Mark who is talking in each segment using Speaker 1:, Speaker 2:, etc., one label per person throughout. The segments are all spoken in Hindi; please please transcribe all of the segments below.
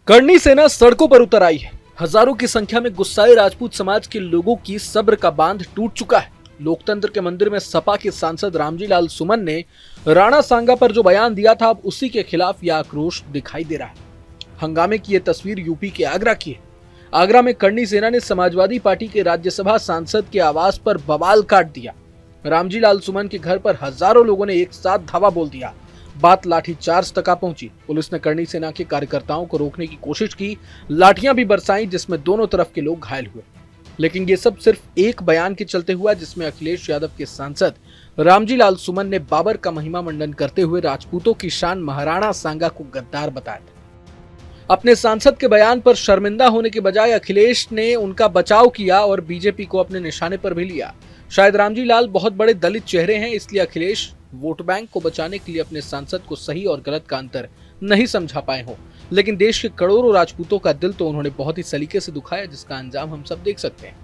Speaker 1: करनी सेना सड़कों पर उतर आई है। हजारों की संख्या में गुस्साए राजपूत समाज के लोगों की सब्र का बांध टूट चुका है। लोकतंत्र के मंदिर में सपा के सांसद रामजी लाल सुमन ने राणा सांगा पर जो बयान दिया था, अब उसी के खिलाफ यह आक्रोश दिखाई दे रहा है। हंगामे की यह तस्वीर यूपी के आगरा की है। आगरा में करनी सेना ने समाजवादी पार्टी के राज्यसभा सांसद के आवास पर बवाल काट दिया। रामजी लाल सुमन के घर पर हजारों लोगों ने एक साथ धावा बोल दिया। बात लाठीचार्ज तक आ पहुंची। पुलिस ने करनी सेना के कार्यकर्ताओं को रोकने की कोशिश की, लाठियां भी बरसाई, जिसमें दोनों तरफ के लोग घायल हुए। लेकिन ये सब सिर्फ एक बयान के चलते हुआ, जिसमें अखिलेश यादव के सांसद रामजी लाल सुमन ने बाबर का महिमा मंडन करते हुए राजपूतों की शान महाराणा सांगा को गद्दार बताया था। अपने सांसद के बयान पर शर्मिंदा होने के बजाय अखिलेश ने उनका बचाव किया और बीजेपी को अपने निशाने पर भी लिया। शायद रामजी लाल बहुत बड़े दलित चेहरे हैं, इसलिए अखिलेश वोट बैंक को बचाने के लिए अपने सांसद को सही और गलत का अंतर नहीं समझा पाए हो। लेकिन देश के करोड़ों राजपूतों का दिल तो उन्होंने बहुत ही सलीके से दुखाया, जिसका अंजाम हम सब देख सकते हैं।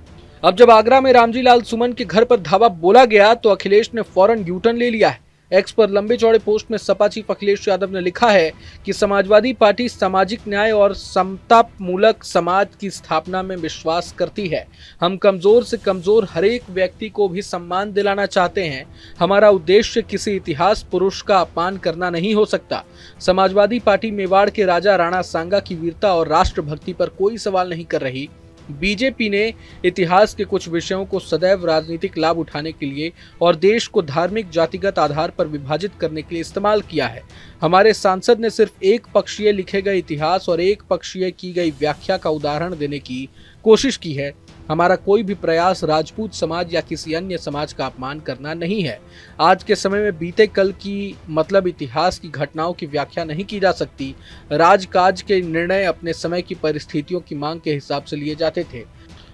Speaker 1: अब जब आगरा में रामजी लाल सुमन के घर पर धावा बोला गया, तो अखिलेश ने फौरन यूटर्न ले लिया है। एक्स पर लंबे चौड़े पोस्ट में सपा चीफ अखिलेश यादव ने लिखा है कि समाजवादी पार्टी सामाजिक न्याय और समता मूलक समाज की स्थापना में विश्वास करती है। हम कमजोर से कमजोर हर एक व्यक्ति को भी सम्मान दिलाना चाहते हैं। हमारा उद्देश्य किसी इतिहास पुरुष का अपमान करना नहीं हो सकता। समाजवादी पार्टी मेवाड़ के राजा राणा सांगा की वीरता और राष्ट्रभक्ति पर कोई सवाल नहीं कर रही। बीजेपी ने इतिहास के कुछ विषयों को सदैव राजनीतिक लाभ उठाने के लिए और देश को धार्मिक जातिगत आधार पर विभाजित करने के लिए इस्तेमाल किया है। हमारे सांसद ने सिर्फ एक पक्षीय लिखे गए इतिहास और एक पक्षीय की गई व्याख्या का उदाहरण देने की कोशिश की है। हमारा कोई भी प्रयास राजपूत समाज या किसी अन्य समाज का अपमान करना नहीं है। आज के समय में बीते कल की मतलब इतिहास की घटनाओं की व्याख्या नहीं की जा सकती। राजकाज के निर्णय अपने समय की परिस्थितियों की मांग के हिसाब से लिए जाते थे।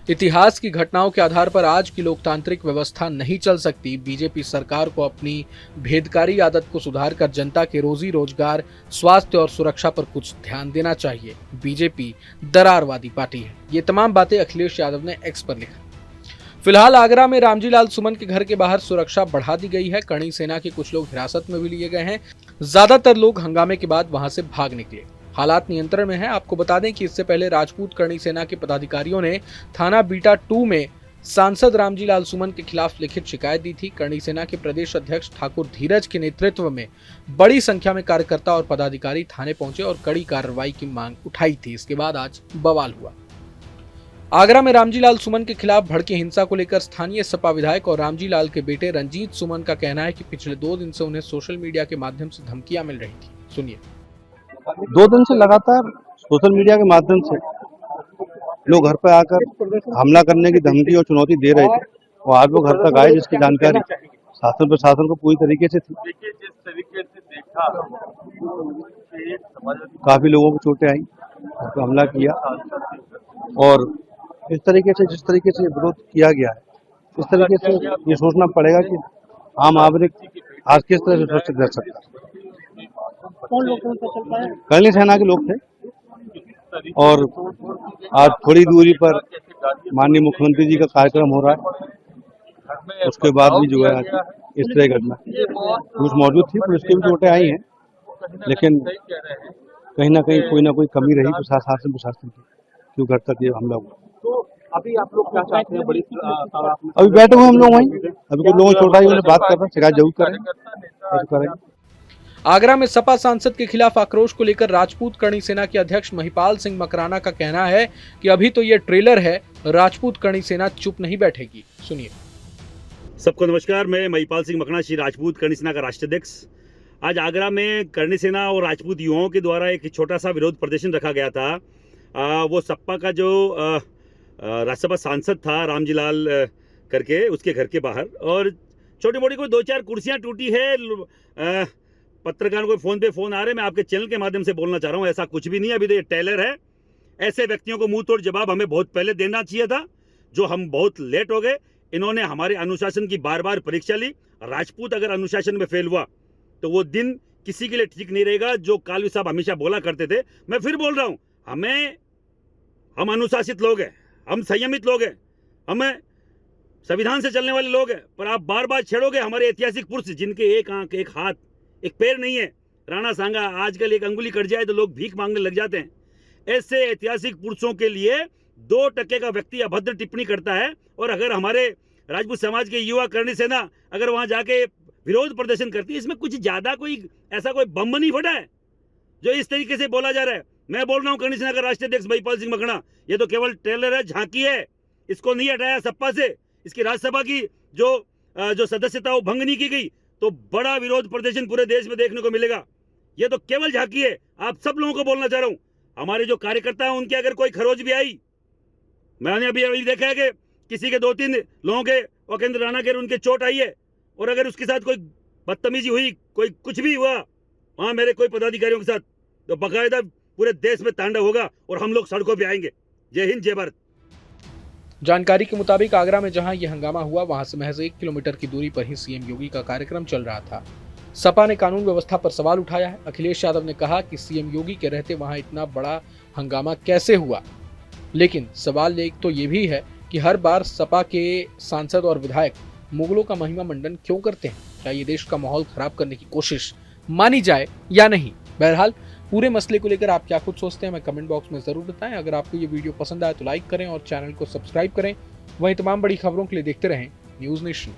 Speaker 1: इतिहास की घटनाओं के आधार पर आज की लोकतांत्रिक व्यवस्था नहीं चल सकती। बीजेपी सरकार को अपनी भेदकारी आदत को सुधारकर जनता के रोजी रोजगार, स्वास्थ्य और सुरक्षा पर कुछ ध्यान देना चाहिए। बीजेपी दरारवादी पार्टी है। ये तमाम बातें अखिलेश यादव ने एक्स पर लिखा। फिलहाल आगरा में रामजी लाल सुमन के घर के बाहर सुरक्षा बढ़ा दी गई है। करनी सेना के कुछ लोग हिरासत में भी लिए गए हैं। ज्यादातर लोग हंगामे के बाद वहां से भाग निकले। हालात नियंत्रण में है। आपको बता दें कि इससे पहले राजपूत करनी सेना के पदाधिकारियों ने थाना बीटा 2 में सांसद रामजी लाल सुमन के खिलाफ लिखित शिकायत दी थी। करनी सेना के प्रदेश अध्यक्ष ठाकुर धीरज के नेतृत्व में बड़ी संख्या में कार्यकर्ता और पदाधिकारी थाने पहुंचे और कड़ी कार्रवाई की मांग उठाई थी। इसके बाद आज बवाल हुआ। आगरा में रामजी लाल सुमन के खिलाफ भड़की हिंसा को लेकर स्थानीय सपा विधायक और रामजी लाल के बेटे रंजीत सुमन का कहना है कि पिछले 2 दिन से उन्हें सोशल मीडिया के माध्यम से धमकियां मिल रही थी। सुनिए।
Speaker 2: 2 दिन से लगातार सोशल मीडिया के माध्यम से लोग घर पर आकर हमला करने की धमकी और चुनौती दे रहे थे और आज वो घर तक आए, जिसकी जानकारी शासन प्रशासन को पूरी तरीके से थी।
Speaker 3: जिस तरीके से देखा
Speaker 2: काफी लोगों को चोटें आई, उस पर हमला किया और इस तरीके से जिस तरीके से विरोध किया गया है, इस तरीके से ये सोचना पड़ेगा कि आम नागरिक आज किस तरह से सुरक्षित रह सकता है। करनी सेना के लोग थे और आज थोड़ी दूरी पर माननीय मुख्यमंत्री जी का कार्यक्रम हो रहा है, उसके बाद भी जो है इस तरह घटना पुलिस मौजूद थी। पुलिस की भी चोटें आई हैं, लेकिन कहीं ना कहीं कोई ना कोई कमी रही प्रशासन की, क्यों घर तक ये हमला हुआ।
Speaker 3: तो अभी आप लोग क्या चाहते हैं? बड़ी
Speaker 2: अभी बैठे हुए हम लोग वहीं, अभी कुछ लोगों की चोट आई, उन्हें बात कर रहे हैं, शिकायत जरूर करेंगे।
Speaker 1: आगरा में सपा सांसद के खिलाफ आक्रोश को लेकर राजपूत करनी सेना के अध्यक्ष महिपाल सिंह मकराना का कहना है कि अभी तो ये ट्रेलर है, राजपूत करनी सेना चुप नहीं बैठेगी। सुनिए।
Speaker 4: सबको नमस्कार, मैं महिपाल सिंह मकराना, श्री राजपूत करनी सेना का राष्ट्रीय अध्यक्ष। आज आगरा में करनी सेना और राजपूत युवाओं के द्वारा एक छोटा सा विरोध प्रदर्शन रखा गया था। वो सपा का जो राज्यसभा सांसद था रामजी लाल करके, उसके घर के बाहर, और छोटी मोटी कोई 2-4 कुर्सियां टूटी है। पत्रकारों को फोन पे फोन आ रहे हैं। मैं आपके चैनल के माध्यम से बोलना चाह रहा हूं, ऐसा कुछ भी नहीं है। अभी तो ये टेलर है। ऐसे व्यक्तियों को मुंह तोड़ जवाब हमें बहुत पहले देना चाहिए था, जो हम बहुत लेट हो गए। इन्होंने हमारे अनुशासन की बार बार परीक्षा ली। राजपूत अगर अनुशासन में फेल हुआ तो वो दिन किसी के लिए ठीक नहीं रहेगा, जो कालवी साहब हमेशा बोला करते थे। मैं फिर बोल रहा हूं, हम अनुशासित लोग हैं, हम संयमित लोग हैं, हमें संविधान से चलने वाले लोग हैं। पर आप बार बार छेड़ोगे हमारे ऐतिहासिक पुरुष, जिनके एक आंख, एक हाथ, एक पैर नहीं है। राणा सांगा आजकल एक अंगुली कट जाए तो लोग भीख मांगने लग जाते हैं। ऐसे ऐतिहासिक पुरुषों के लिए 2% का व्यक्ति अभद्र टिप्पणी करता है। और अगर हमारे राजपूत समाज के युवा करणी सेना अगर वहां जाके विरोध प्रदर्शन करती है, इसमें कुछ ज्यादा कोई ऐसा कोई बम नहीं फटा है जो इस तरीके से बोला जा रहा है। मैं बोल रहा हूं करणी सेना का राष्ट्रीय अध्यक्ष महिपाल सिंह मकड़ा, ये तो केवल ट्रेलर है, झांकी है। इसको नहीं हटाया सपा से, इसकी राज्यसभा की जो सदस्यता वो भंग नहीं की गई, तो बड़ा विरोध प्रदर्शन पूरे देश में देखने को मिलेगा। ये तो केवल झांकी है। आप सब लोगों को बोलना चाह रहा हूं, हमारे जो कार्यकर्ता हैं उनके अगर कोई खरोच भी आई, मैंने अभी देखा है कि किसी के 2-3 लोगों के वकेंद्र राणा के उनके चोट आई है, और अगर उसके साथ कोई बदतमीजी हुई, कोई कुछ भी हुआ वहां मेरे कोई पदाधिकारियों के साथ, तो बाकायदा पूरे देश में तांडव होगा और हम लोग सड़कों पे आएंगे। जय हिंद, जय भारत।
Speaker 1: जानकारी के मुताबिक आगरा में जहां यह हंगामा हुआ, वहां से महज 1 किलोमीटर की दूरी पर ही सीएम योगी का कार्यक्रम चल रहा था। सपा ने कानून व्यवस्था पर सवाल उठाया है। अखिलेश यादव ने कहा कि सीएम योगी के रहते वहां इतना बड़ा हंगामा कैसे हुआ, लेकिन सवाल एक तो ये भी है कि हर बार सपा के सांसद और विधायक मुगलों का महिमा मंडन क्यों करते हैं? क्या ये देश का माहौल खराब करने की कोशिश मानी जाए या नहीं? बहरहाल पूरे मसले को लेकर आप क्या कुछ सोचते हैं, हमें कमेंट बॉक्स में जरूर बताएं। अगर आपको ये वीडियो पसंद आए तो लाइक करें और चैनल को सब्सक्राइब करें। वहीं तमाम बड़ी खबरों के लिए देखते रहें न्यूज नेशन।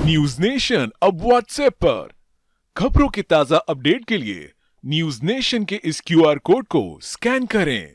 Speaker 5: न्यूज नेशन अब व्हाट्सएप पर खबरों के ताजा अपडेट के लिए न्यूज नेशन के इस QR कोड को स्कैन करें।